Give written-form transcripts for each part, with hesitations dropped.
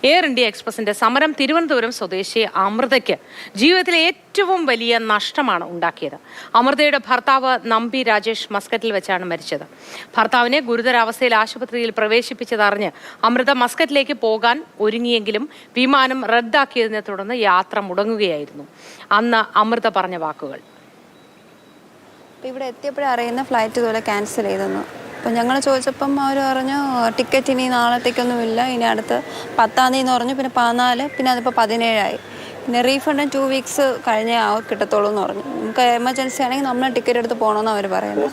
Air India എക്സ്പ്രസിന്റെ സമരം തിരുവനന്തപുരം സ്വദേശി അമൃതയ്ക്ക് ജീവിതത്തിലെ ഏറ്റവും വലിയ നഷ്ടമാണ് ഉണ്ടാക്കിയത്. അമൃതയുടെ ഭർത്താവ് നമ്പി രാജേഷ് മസ്കറ്റിൽ വെച്ചാണ് മരിച്ചത്. ഭർത്താവിനെ ഗുരുതരാവസ്ഥയിൽ ആശുപത്രിയിൽ പ്രവേശിപ്പിച്ചതറിഞ്ഞ് അമൃത മസ്കറ്റിലേക്ക് പോകാൻ ഒരുങ്ങിയെങ്കിലും വിമാനം റദ്ദാക്കിയതിനെ തുടർന്ന് യാത്ര മുടങ്ങുകയായിരുന്നു. അന്ന് അമൃത പറഞ്ഞ വാക്കുകൾ: ഇവിടെ എത്തിയപ്പോഴേ അറിയുന്ന ഫ്ലൈറ്റ് ഇതുപോലെ ക്യാൻസൽ ചെയ്തെന്നു. അപ്പം ഞങ്ങൾ ചോദിച്ചപ്പം അവർ പറഞ്ഞു ടിക്കറ്റ് ഇനി നാളത്തേക്കൊന്നുമില്ല, ഇനി അടുത്ത് 10-ാം തീയതി എന്ന് പറഞ്ഞു. പിന്നെ 14, പിന്നെ അതിപ്പോൾ 17 പിന്നെ റീഫണ്ട് 2 വീക്സ് കഴിഞ്ഞേ കിട്ടത്തുള്ളൂ എന്ന് പറഞ്ഞു. നമുക്ക് എമർജൻസി ആണെങ്കിൽ നമ്മൾ ടിക്കറ്റ് എടുത്ത് പോകണമെന്ന് അവർ പറയുന്നത്.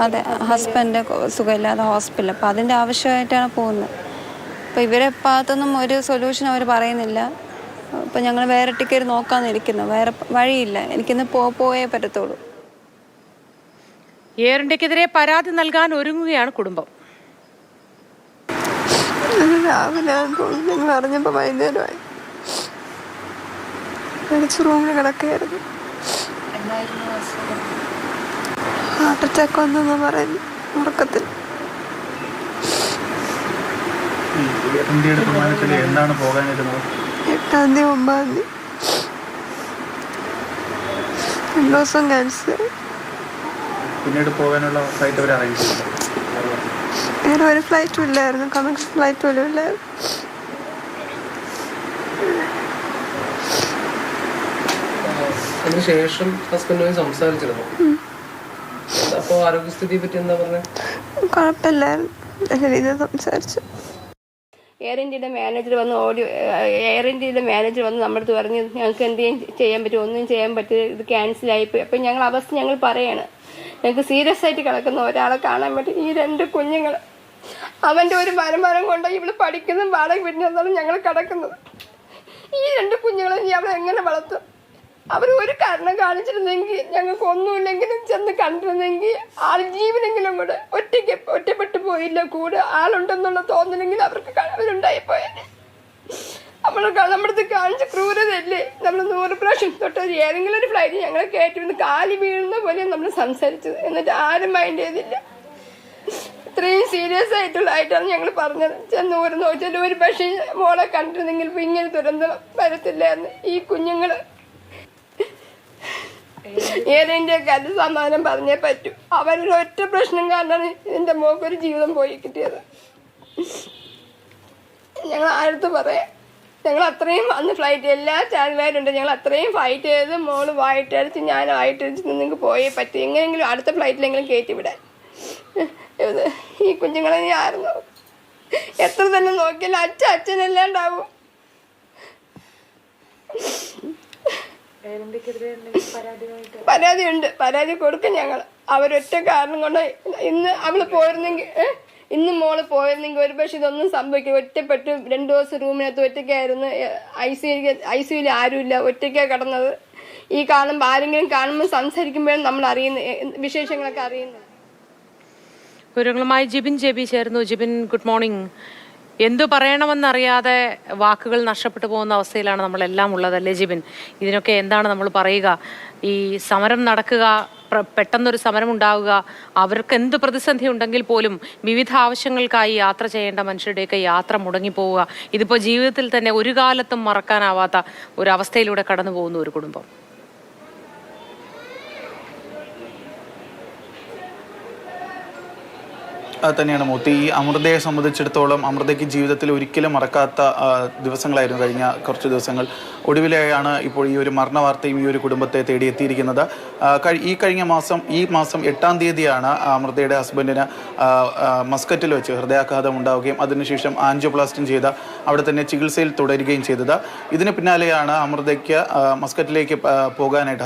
അതെ, ഹസ്ബൻഡ് സുഖമില്ലാതെ ഹോസ്പിറ്റലിൽ, അപ്പോൾ അതിൻ്റെ ആവശ്യമായിട്ടാണ് പോകുന്നത്. അപ്പോൾ ഇവരെ ഭാഗത്തൊന്നും ഒരു സൊല്യൂഷൻ അവർ പറയുന്നില്ല. അപ്പോൾ ഞങ്ങൾ വേറെ ടിക്കറ്റ് നോക്കാമെന്നിരിക്കുന്നു. വേറെ വഴിയില്ല, എനിക്കിന്ന് പോയേ പറ്റത്തുള്ളൂ. എയർ ഇന്ത്യക്കെതിരെ പരാതി നൽകാൻ ഒരുങ്ങുകയാണ് കുടുംബം. രാവിലെ ഞങ്ങൾ അറിഞ്ഞപ്പോൾ വൈകുന്നേരമായി. റൂമിൽ കിടക്കുകയായിരുന്നു. ഹാർട്ട് അറ്റാക്ക് വന്നെന്ന് പറയുന്നു ഉറക്കത്തിൽ. എന്താണ് പോകാനിരുന്നത്? 8-ാം തീയതി 9-ാം തീയതി 2 ദിവസം ക്യാൻസൽ. പിന്നീട് പോകാനുള്ള ഫ്ലൈറ്റ് അവർ അറേഞ്ച് ചെയ്തു. വേറെ ഒരു ഫ്ലൈറ്റും ഇല്ലായിരുന്നു, കണക്ഷൻ ഫ്ലൈറ്റ് പോലും ഇല്ലായിരുന്നു. അതിനുശേഷം ഹസ്ബൻഡുമായി സംസാരിച്ചിരുന്നു. അപ്പോൾ ആരോഗ്യസ്ഥിതിയെ പറ്റി എന്താ പറഞ്ഞത്? കുഴപ്പമില്ലായിരുന്നു, നല്ല രീതിയിൽ സംസാരിച്ചു. എയർ ഇന്ത്യയുടെ മാനേജർ വന്ന് നമ്മുടെ അടുത്ത് പറഞ്ഞ് ഞങ്ങൾക്ക് എന്തെങ്കിലും ചെയ്യാൻ പറ്റും, ഒന്നും ചെയ്യാൻ പറ്റില്ല, ഇത് ക്യാൻസലായിപ്പോയി. അപ്പം ഞങ്ങൾ അവസ്ഥ ഞങ്ങൾ പറയാണ്. ഞങ്ങൾക്ക് സീരിയസ് ആയിട്ട് കിടക്കുന്ന ഒരാളെ കാണാൻ വേണ്ടി ഈ 2 കുഞ്ഞുങ്ങൾ, അവൻ്റെ ഒരു മരം കൊണ്ട് ഇവള് പഠിക്കുന്നതും വാടക വീട്ടിൽ ഞങ്ങൾ കിടക്കുന്നത്. ഈ 2 കുഞ്ഞുങ്ങളെ ഇനി അവളെ എങ്ങനെ വളർത്തും? അവർ ഒരു കാരണം കാണിച്ചിരുന്നെങ്കിൽ, ഞങ്ങൾക്ക് ഒന്നുമില്ലെങ്കിലും ചെന്ന് കണ്ടിരുന്നെങ്കിൽ, ആൾ ജീവനെങ്കിലും കൂടെ ഒറ്റപ്പെട്ടു പോയില്ല, കൂടെ ആളുണ്ടെന്നുള്ള തോന്നലെങ്കിൽ അവരുണ്ടായിപ്പോയെ. നമ്മുടെ അടുത്ത് കാണിച്ച ക്രൂരതയല്ലേ. നമ്മൾ 100 പ്രാവശ്യം തൊട്ട് ഏതെങ്കിലും ഒരു ഫ്ലൈറ്റ് ഞങ്ങളെ കയറ്റി കാലി വീഴുന്ന പോലെ നമ്മൾ സംസാരിച്ചത്. എന്നിട്ട് ആരും മൈൻഡ് ചെയ്തില്ല. ഇത്രയും സീരിയസ് ആയിട്ടാണ് ഞങ്ങൾ പറഞ്ഞത്. ചെന്ന് നോക്കിയാൽ ഒരു പക്ഷേ മോളെ കണ്ടിരുന്നെങ്കിൽ ഇപ്പം ഇങ്ങനെ ദുരന്തം വരത്തില്ലായിരുന്നു. ഈ കുഞ്ഞുങ്ങൾ എയർ ഇന്ത്യക്കാരുടെ സമാധാനം പറഞ്ഞേ പറ്റൂ. അവരുടെ ഒറ്റ പ്രശ്നം കാരണമാണ് എൻ്റെ മോക്കൊരു ജീവിതം പോയി കിട്ടിയത്. ഞങ്ങൾ ആരടുത്ത് പറയാം? ഞങ്ങൾ അത്രയും അന്ന് ഫ്ലൈറ്റ് എല്ലാ ചാനലുകാരുണ്ട്, ഞങ്ങൾ അത്രയും ഫൈറ്റ് ചെയ്ത് മോള് വായിട്ടടിച്ച് ഞാൻ വായിട്ടടിച്ച് നിങ്ങൾക്ക് പോയേ പറ്റും, എങ്ങനെയെങ്കിലും അടുത്ത ഫ്ലൈറ്റിലെങ്കിലും കയറ്റിവിടാൻ. ഈ കുഞ്ഞുങ്ങളെ നീ ആയിരുന്നു എത്ര തന്നെ നോക്കിയാലും അച്ഛനല്ലാണ്ടാവും. പരാതിയുണ്ട്, പരാതി കൊടുക്കും ഞങ്ങൾ. അവരൊറ്റ കാരണം കൊണ്ട് ഇന്ന് അവള് പോയിരുന്നെങ്കിൽ, ഇന്ന് മോള് പോയിരുന്നെങ്കിൽ ഒരു പക്ഷെ ഇതൊന്നും സംഭവിക്കും. ഒറ്റപ്പെട്ട് 2 ദിവസം റൂമിനകത്ത് ഒറ്റയ്ക്കായിരുന്നു. ഐസിയുയിൽ ആരുമില്ല, ഒറ്റയ്ക്കാണ് കിടന്നത്. ഈ കാണുമ്പോൾ ആരെങ്കിലും കാണുമ്പോൾ സംസാരിക്കുമ്പോഴും നമ്മൾ അറിയുന്ന വിശേഷങ്ങളൊക്കെ അറിയുന്നത്. വിവരങ്ങളുമായി ജിബിൻ JB ചേർന്നു. Jibin, good morning. എന്തു പറയണമെന്നറിയാതെ വാക്കുകൾ നഷ്ടപ്പെട്ടു പോകുന്ന അവസ്ഥയിലാണ് നമ്മളെല്ലാം ഉള്ളതല്ലേ ജിബിൻ? ഇതിനൊക്കെ എന്താണ് നമ്മൾ പറയുക? ഈ സമരം നടക്കുക, പെട്ടെന്നൊരു സമരം ഉണ്ടാവുക, അവർക്ക് എന്ത് പ്രതിസന്ധി ഉണ്ടെങ്കിൽ പോലും വിവിധ ആവശ്യങ്ങൾക്കായി യാത്ര ചെയ്യേണ്ട മനുഷ്യരുടെയൊക്കെ യാത്ര മുടങ്ങിപ്പോവുക, ഇതിപ്പോൾ ജീവിതത്തിൽ തന്നെ ഒരു കാലത്തും മറക്കാനാവാത്ത ഒരു അവസ്ഥയിലൂടെ കടന്നു പോകുന്ന ഒരു കുടുംബം. അത് തന്നെയാണ് മൂർത്തി. ഈ അമൃതയെ സംബന്ധിച്ചിടത്തോളം അമൃതയ്ക്ക് ജീവിതത്തിൽ ഒരിക്കലും മറക്കാത്ത ദിവസങ്ങളായിരുന്നു കഴിഞ്ഞ കുറച്ച് ദിവസങ്ങൾ. ഒടുവിലെയാണ് ഇപ്പോൾ ഈ ഒരു മരണ വാർത്തയും ഈ ഒരു കുടുംബത്തെ തേടിയെത്തിയിരിക്കുന്നത്. ഈ മാസം 8-ാം തീയതിയാണ് അമൃതയുടെ ഹസ്ബൻഡിന് മസ്കറ്റിൽ വെച്ച് ഹൃദയാഘാതം ഉണ്ടാവുകയും അതിനുശേഷം ആൻജിയോപ്ലാസ്റ്റി ചെയ്ത് അവിടെ തന്നെ ചികിത്സയിൽ തുടരുകയും ചെയ്തത്. ഇതിന് പിന്നാലെയാണ് അമൃതയ്ക്ക് മസ്കറ്റിലേക്ക് പോകാനായിട്ട്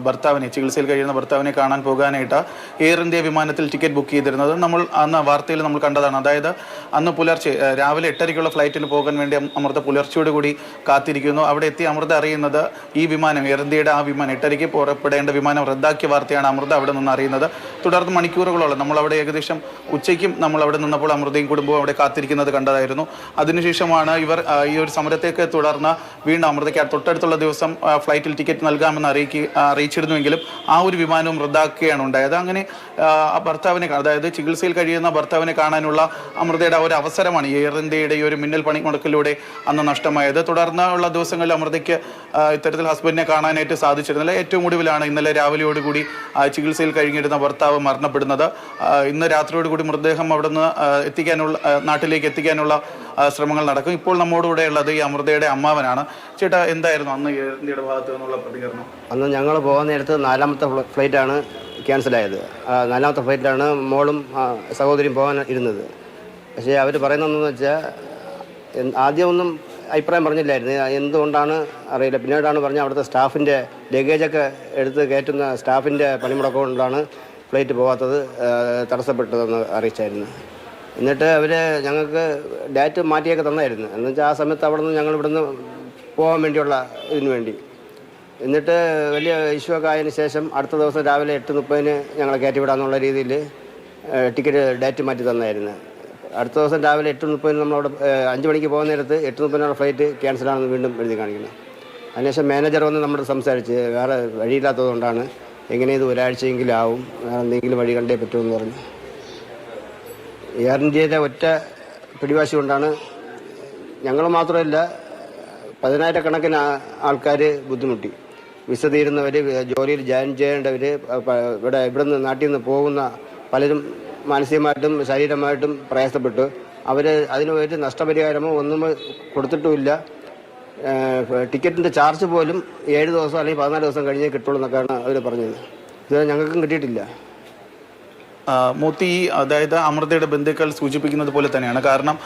ഭർത്താവിനെ, ചികിത്സയിൽ കഴിയുന്ന ഭർത്താവിനെ കാണാൻ പോകാനായിട്ട് എയർ ഇന്ത്യ വിമാനത്തിൽ ടിക്കറ്റ് ബുക്ക് ചെയ്തിരുന്നത്. നമ്മൾ അന്ന് വാർത്തയിൽ നമ്മൾ കണ്ടതാണ്. അതായത് അന്ന് പുലർച്ചെ രാവിലെ 8:30ക്കുള്ള ഫ്ലൈറ്റിന് പോകാൻ വേണ്ടി അമൃത പുലർച്ചയോടുകൂടി കാത്തിരിക്കുന്നു. അവിടെ എത്തി അമൃത അറിയുന്നത് ഈ വിമാനം, എയർ ഇന്ത്യയുടെ ആ വിമാനം 8:30ക്ക് പുറപ്പെടേണ്ട വിമാനം റദ്ദാക്കിയ വാർത്തയാണ് അമൃത അവിടെ നിന്ന് അറിയുന്നത്. തുടർന്ന് മണിക്കൂറുകളോളം നമ്മളവിടെ ഏകദേശം ഉച്ചയ്ക്കും നമ്മൾ അവിടെ നിന്നപ്പോൾ അമൃതയും കുടുംബവും അവിടെ കാത്തിരിക്കുന്നത് കണ്ടതായിരുന്നു. അതിനുശേഷമാണ് ഇവർ ഈ ഒരു സമരത്തേക്ക് തുടർന്ന് വീണ്ടും അമൃതയ്ക്ക് തൊട്ടടുത്തുള്ള ദിവസം ഫ്ലൈറ്റിൽ ടിക്കറ്റ് നൽകാമെന്ന് അറിയിച്ചിരുന്നുവെങ്കിലും ആ ഒരു വിമാനവും റദ്ദാക്കുകയാണ് ഉണ്ടായത്. അങ്ങനെ ഭർത്താവിനെ, അതായത് ചികിത്സയിൽ കഴിയുന്ന ഭർത്താവിനെ കാണാനുള്ള അമൃതയുടെ ഒരു അവസരമാണ് എയർ ഇന്ത്യയുടെ ഈ ഒരു മിന്നൽ പണിമുടക്കിലൂടെ അന്ന് നഷ്ടമായത്. തുടർന്നുള്ള ദിവസങ്ങളിൽ അമൃതയ്ക്ക് ഇത്തരത്തിൽ ഹസ്ബൻഡിനെ കാണാനായിട്ട് സാധിച്ചിരുന്നില്ല. ഏറ്റവും ഒടുവിലാണ് ഇന്നലെ രാവിലെയോടുകൂടി ചികിത്സയിൽ കഴിഞ്ഞിരുന്ന ഭർത്താവ് മരണപ്പെടുന്നത്. ഇന്ന് രാത്രിയോടുകൂടി മൃതദേഹം അവിടുന്ന് നാട്ടിലേക്ക് എത്തിക്കാനുള്ള ശ്രമങ്ങൾ നടക്കും. ഇപ്പോൾ നമ്മോടുകൂടെ ഉള്ളത് ഈ അമൃതയുടെ അമ്മാവനാണ്. ചേട്ടാ, എന്തായിരുന്നു അന്ന് എയർ ഇന്ത്യയുടെ ഭാഗത്തു നിന്നുള്ള പ്രതികരണം? അന്ന് ഞങ്ങൾ പോകാൻ നേരത്ത് 4ാമത്തെ ഫ്ലൈറ്റാണ് ക്യാൻസലായത്. 4ാമത്തെ ഫ്ലൈറ്റിലാണ് മോളും സഹോദരിയും പോകാൻ ഇരുന്നത്. പക്ഷേ അവർ പറയുന്നതെന്ന് വെച്ചാൽ ആദ്യമൊന്നും അഭിപ്രായം പറഞ്ഞില്ലായിരുന്നു. എന്തുകൊണ്ടാണ് അറിയില്ല. പിന്നീടാണ് പറഞ്ഞത് അവിടുത്തെ സ്റ്റാഫിൻ്റെ ലഗേജൊക്കെ എടുത്ത് കയറ്റുന്ന സ്റ്റാഫിൻ്റെ പണിമുടക്കം കൊണ്ടാണ് ഫ്ലൈറ്റ് പോകാത്തത്, തടസ്സപ്പെട്ടതെന്ന് അറിയിച്ചായിരുന്നു. എന്നിട്ട് അവർ ഞങ്ങൾക്ക് ഡേറ്റ് മാറ്റിയൊക്കെ തന്നായിരുന്നു. എന്ന് വെച്ചാൽ ആ സമയത്ത് അവിടെ നിന്ന് ഞങ്ങൾ ഇവിടുന്ന് പോകാൻ വേണ്ടിയുള്ള ഇതിനു വേണ്ടി. എന്നിട്ട് വലിയ ഇഷ്യൂ ഒക്കെ ആയതിനു ശേഷം അടുത്ത ദിവസം രാവിലെ 8:30 ഞങ്ങളെ കയറ്റിവിടാന്നുള്ള രീതിയിൽ ടിക്കറ്റ് ഡേറ്റ് മാറ്റി തന്നായിരുന്നു. അടുത്ത ദിവസം രാവിലെ 8:30 നമ്മളവിടെ 5 മണിക്ക് പോകുന്ന നേരത്ത് 8:30 ഫ്ലൈറ്റ് ക്യാൻസലാണെന്ന് വീണ്ടും എഴുതി കാണിക്കുന്നത്. അതിനുശേഷം മാനേജർ വന്ന് നമ്മുടെ സംസാരിച്ച് വേറെ വഴിയില്ലാത്തതുകൊണ്ടാണ്, എങ്ങനെ ഇത് ഒരാഴ്ചയെങ്കിലും ആവും, വേറെ എന്തെങ്കിലും വഴി കണ്ടേ പറ്റുമെന്ന് പറഞ്ഞു. എയർ ഇന്ത്യയിലെ ഒറ്റ പിടിവാശി കൊണ്ടാണ് ഞങ്ങൾ മാത്രമല്ല 10,000-കണക്കിന് ആൾക്കാർ ബുദ്ധിമുട്ടി. വിസ തീരുന്നവർ, ജോലിയിൽ ജോയിൻ ചെയ്യേണ്ടവർ, ഇവിടുന്ന് നാട്ടിൽ നിന്ന് പോകുന്ന പലരും മാനസികമായിട്ടും ശാരീരികമായിട്ടും പ്രയാസപ്പെട്ടു. അവർ അതിന് ഒരു നഷ്ടപരിഹാരമോ ഒന്നും കൊടുത്തിട്ടുമില്ല. ടിക്കറ്റിൻ്റെ ചാർജ് പോലും 7 ദിവസം അല്ലെങ്കിൽ 14 ദിവസം കഴിഞ്ഞേ കിട്ടുള്ളൂ എന്നൊക്കെയാണ് അവർ പറഞ്ഞത്. ഇത് ഞങ്ങൾക്കും കിട്ടിയിട്ടില്ല. മോത്തി, അതായത് അമൃതയുടെ ബന്ധുക്കൾ സൂചിപ്പിക്കുന്നത് പോലെ തന്നെയാണ്. കാരണം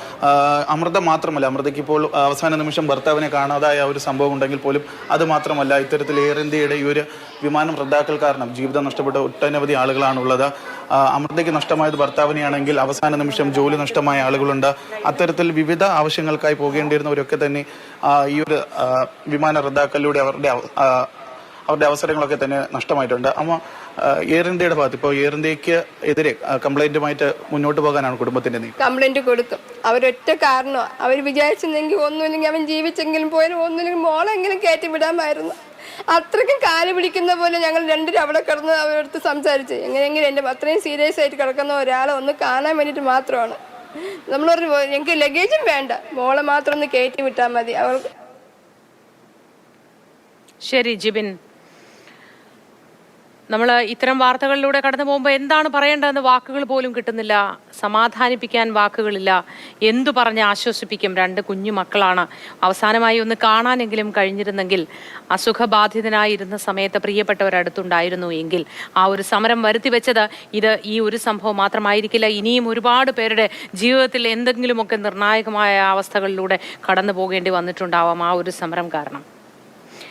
അമൃത മാത്രമല്ല, അമൃതയ്ക്ക് ഇപ്പോൾ അവസാന നിമിഷം ഭർത്താവിനെ കാണാതായ ഒരു സംഭവം ഉണ്ടെങ്കിൽ പോലും അത് മാത്രമല്ല, ഇത്തരത്തിൽ എയർ ഇന്ത്യയുടെ ഈ ഒരു വിമാനം റദ്ദാക്കൽ കാരണം ജീവിതം നഷ്ടപ്പെട്ട ഒട്ടനവധി ആളുകളാണുള്ളത്. അമൃതയ്ക്ക് നഷ്ടമായത് ഭർത്താവിനെയാണെങ്കിൽ അവസാന നിമിഷം ജോലി നഷ്ടമായ ആളുകളുണ്ട്. അത്തരത്തിൽ വിവിധ ആവശ്യങ്ങൾക്കായി പോകേണ്ടിയിരുന്നവരൊക്കെ തന്നെ ഈ ഒരു വിമാന റദ്ദാക്കലിലൂടെ അവരുടെ അവസരങ്ങളൊക്കെ തന്നെ നഷ്ടമായിട്ടുണ്ട്. അമ്മ, എയർ ഇന്ത്യയുടെ ഭാഗത്ത് ഇപ്പോൾ എയർ ഇന്ത്യക്ക് എതിരെ കംപ്ലൈന്റുമായിട്ട് മുന്നോട്ട് പോകാനാണ് കുടുംബത്തിന്റെ നീക്കം. കംപ്ലൈന്റ് കൊടുക്കും. അവരൊറ്റ കാരണം, അവർ വിചാരിച്ചിരുന്നെങ്കിൽ ഒന്നുമില്ലെങ്കിൽ അവൻ ജീവിച്ചെങ്കിലും പോയാലും ഒന്നുമില്ലെങ്കിൽ മോളെങ്കിലും കയറ്റി വിടാമായിരുന്നു. അത്രയ്ക്കും കാല് പിടിക്കുന്ന പോലെ ഞങ്ങൾ രണ്ടുപേരും അവിടെ കിടന്ന് അവരടുത്ത് സംസാരിച്ച് എങ്ങനെയെങ്കിലും എൻ്റെ അത്രയും സീരിയസ് ആയിട്ട് കിടക്കുന്ന ഒരാളെ ഒന്ന് കാണാൻ വേണ്ടിയിട്ട് മാത്രമാണ്. നമ്മൾ പറഞ്ഞു ഞങ്ങൾക്ക് ലഗേജും വേണ്ട, മോളെ മാത്രം ഒന്ന് കയറ്റി വിട്ടാൽ മതി. അവർക്ക് ശരി ജിബിൻ, നമ്മൾ ഇത്തരം വാർത്തകളിലൂടെ കടന്നു പോകുമ്പോൾ എന്താണ് പറയേണ്ടതെന്ന് വാക്കുകൾ പോലും കിട്ടുന്നില്ല. സമാധാനിപ്പിക്കാൻ വാക്കുകളില്ല. എന്തു പറഞ്ഞ് ആശ്വസിപ്പിക്കും? 2 കുഞ്ഞു മക്കളാണ്. അവസാനമായി ഒന്ന് കാണാനെങ്കിലും കഴിഞ്ഞിരുന്നെങ്കിൽ, അസുഖബാധിതനായിരുന്ന സമയത്ത് പ്രിയപ്പെട്ടവരടുത്തുണ്ടായിരുന്നു എങ്കിൽ, ആ ഒരു സമരം വരുത്തിവെച്ചത് ഈ ഒരു സംഭവം മാത്രമായിരിക്കില്ല. ഇനിയും ഒരുപാട് പേരുടെ ജീവിതത്തിൽ എന്തെങ്കിലുമൊക്കെ നിർണായകമായ അവസ്ഥകളിലൂടെ കടന്നു പോകേണ്ടി വന്നിട്ടുണ്ടാവാം ആ ഒരു സമരം കാരണം.